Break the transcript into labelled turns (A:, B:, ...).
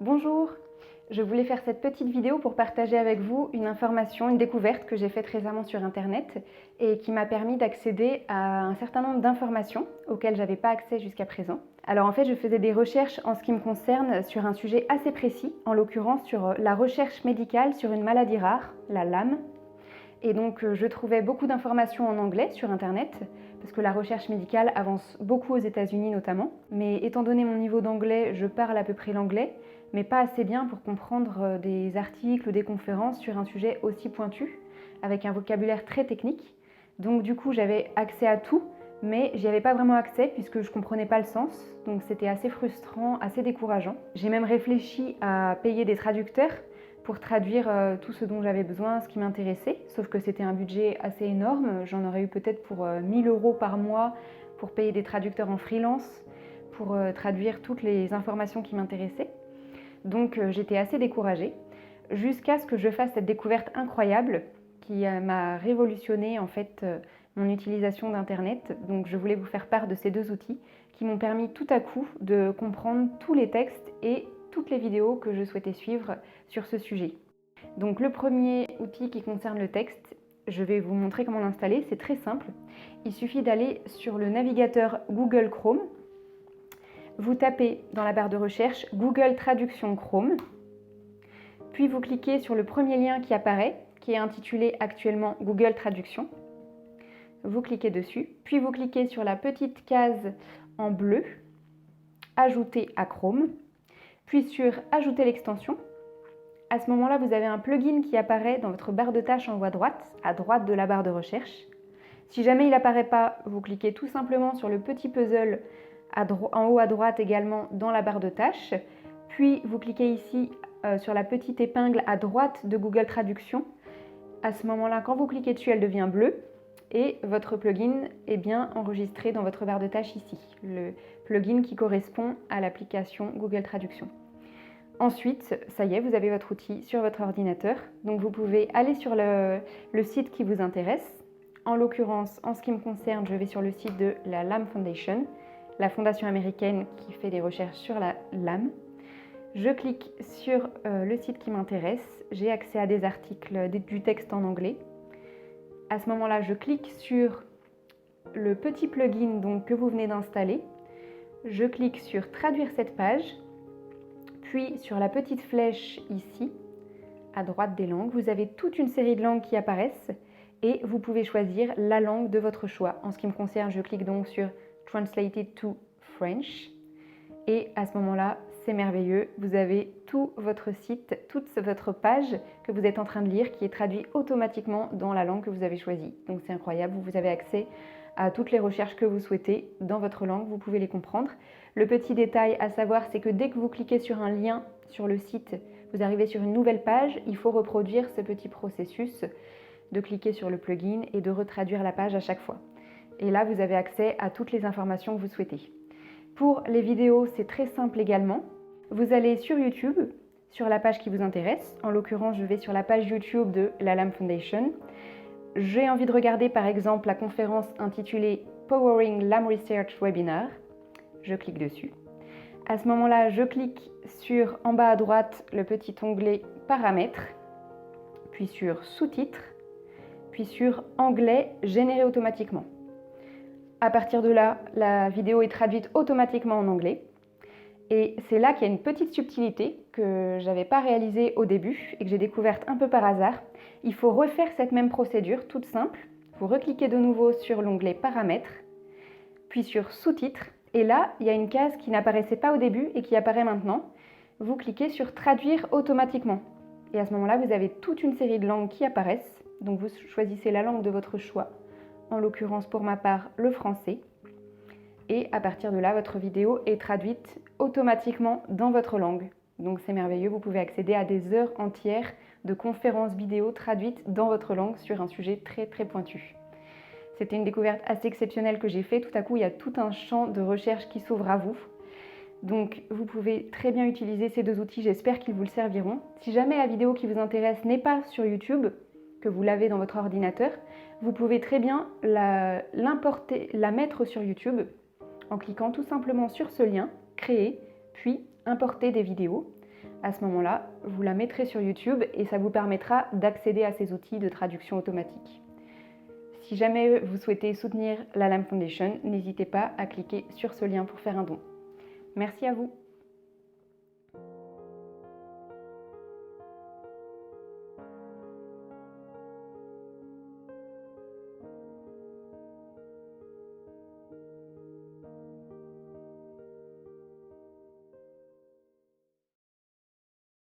A: Bonjour, je voulais faire cette petite vidéo pour partager avec vous une information, une découverte que j'ai faite récemment sur internet et qui m'a permis d'accéder à un certain nombre d'informations auxquelles je n'avais pas accès jusqu'à présent. Alors en fait, je faisais des recherches en ce qui me concerne sur un sujet assez précis, en l'occurrence sur la recherche médicale sur une maladie rare, la LAM. Et donc je trouvais beaucoup d'informations en anglais sur internet, parce que la recherche médicale avance beaucoup aux États-Unis notamment. Mais étant donné mon niveau d'anglais, je parle à peu près l'anglais, mais pas assez bien pour comprendre des articles ou des conférences sur un sujet aussi pointu, avec un vocabulaire très technique. Donc du coup j'avais accès à tout, mais j'y avais pas vraiment accès puisque je comprenais pas le sens, donc c'était assez frustrant, assez décourageant. J'ai même réfléchi à payer des traducteurs pour traduire tout ce dont j'avais besoin, ce qui m'intéressait, sauf que c'était un budget assez énorme. J'en aurais eu peut-être pour 1000 € par mois pour payer des traducteurs en freelance, pour traduire toutes les informations qui m'intéressaient. Donc j'étais assez découragée, jusqu'à ce que je fasse cette découverte incroyable qui m'a révolutionné en fait mon utilisation d'internet. Donc je voulais vous faire part de ces deux outils qui m'ont permis tout à coup de comprendre tous les textes et toutes les vidéos que je souhaitais suivre sur ce sujet. Donc le premier outil qui concerne le texte, je vais vous montrer comment l'installer, c'est très simple. Il suffit d'aller sur le navigateur Google Chrome. Vous tapez dans la barre de recherche Google Traduction Chrome, puis vous cliquez sur le premier lien qui apparaît, qui est intitulé actuellement Google Traduction. Vous cliquez dessus, puis vous cliquez sur la petite case en bleu, Ajouter à Chrome, puis sur Ajouter l'extension. À ce moment-là, vous avez un plugin qui apparaît dans votre barre de tâches en haut à droite de la barre de recherche. Si jamais il n'apparaît pas, vous cliquez tout simplement sur le petit puzzle en haut à droite également dans la barre de tâches, puis vous cliquez ici sur la petite épingle à droite de Google Traduction. À ce moment-là, quand vous cliquez dessus, elle devient bleue et votre plugin est bien enregistré dans votre barre de tâches ici, le plugin qui correspond à l'application Google Traduction. Ensuite, ça y est, vous avez votre outil sur votre ordinateur, donc vous pouvez aller sur le site qui vous intéresse. En l'occurrence, en ce qui me concerne, je vais sur le site de la LAM Foundation, la fondation américaine qui fait des recherches sur la LAM. Je clique sur le site qui m'intéresse, j'ai accès à des articles, du texte en anglais. À ce moment-là, je clique sur le petit plugin donc, que vous venez d'installer. Je clique sur Traduire cette page, puis sur la petite flèche ici, à droite des langues, vous avez toute une série de langues qui apparaissent et vous pouvez choisir la langue de votre choix. En ce qui me concerne, je clique donc sur Translated to French et à ce moment-là, c'est merveilleux, vous avez tout votre site, toute votre page que vous êtes en train de lire qui est traduit automatiquement dans la langue que vous avez choisie. Donc c'est incroyable, vous avez accès à toutes les recherches que vous souhaitez dans votre langue, vous pouvez les comprendre. Le petit détail à savoir, c'est que dès que vous cliquez sur un lien sur le site, vous arrivez sur une nouvelle page, il faut reproduire ce petit processus de cliquer sur le plugin et de retraduire la page à chaque fois. Et là, vous avez accès à toutes les informations que vous souhaitez. Pour les vidéos, c'est très simple également. Vous allez sur YouTube, sur la page qui vous intéresse. En l'occurrence, je vais sur la page YouTube de la LAM Foundation. J'ai envie de regarder par exemple la conférence intitulée Powering LAM Research Webinar. Je clique dessus. À ce moment-là, je clique sur en bas à droite le petit onglet Paramètres, puis sur Sous-titres, puis sur Anglais généré automatiquement. À partir de là, la vidéo est traduite automatiquement en anglais. Et c'est là qu'il y a une petite subtilité que je n'avais pas réalisée au début et que j'ai découverte un peu par hasard. Il faut refaire cette même procédure toute simple. Vous recliquez de nouveau sur l'onglet Paramètres, puis sur Sous-titres. Et là, il y a une case qui n'apparaissait pas au début et qui apparaît maintenant. Vous cliquez sur Traduire automatiquement. Et à ce moment-là, vous avez toute une série de langues qui apparaissent. Donc vous choisissez la langue de votre choix. En l'occurrence, pour ma part, le français. Et à partir de là, votre vidéo est traduite automatiquement dans votre langue. Donc c'est merveilleux, vous pouvez accéder à des heures entières de conférences vidéo traduites dans votre langue sur un sujet très très pointu. C'était une découverte assez exceptionnelle que j'ai fait. Tout à coup, il y a tout un champ de recherche qui s'ouvre à vous. Donc vous pouvez très bien utiliser ces deux outils, j'espère qu'ils vous le serviront. Si jamais la vidéo qui vous intéresse n'est pas sur YouTube, que vous l'avez dans votre ordinateur, vous pouvez très bien l'importer, la mettre sur YouTube en cliquant tout simplement sur ce lien, créer, puis importer des vidéos. À ce moment-là, vous la mettrez sur YouTube et ça vous permettra d'accéder à ces outils de traduction automatique. Si jamais vous souhaitez soutenir la LAM Foundation, n'hésitez pas à cliquer sur ce lien pour faire un don. Merci à vous.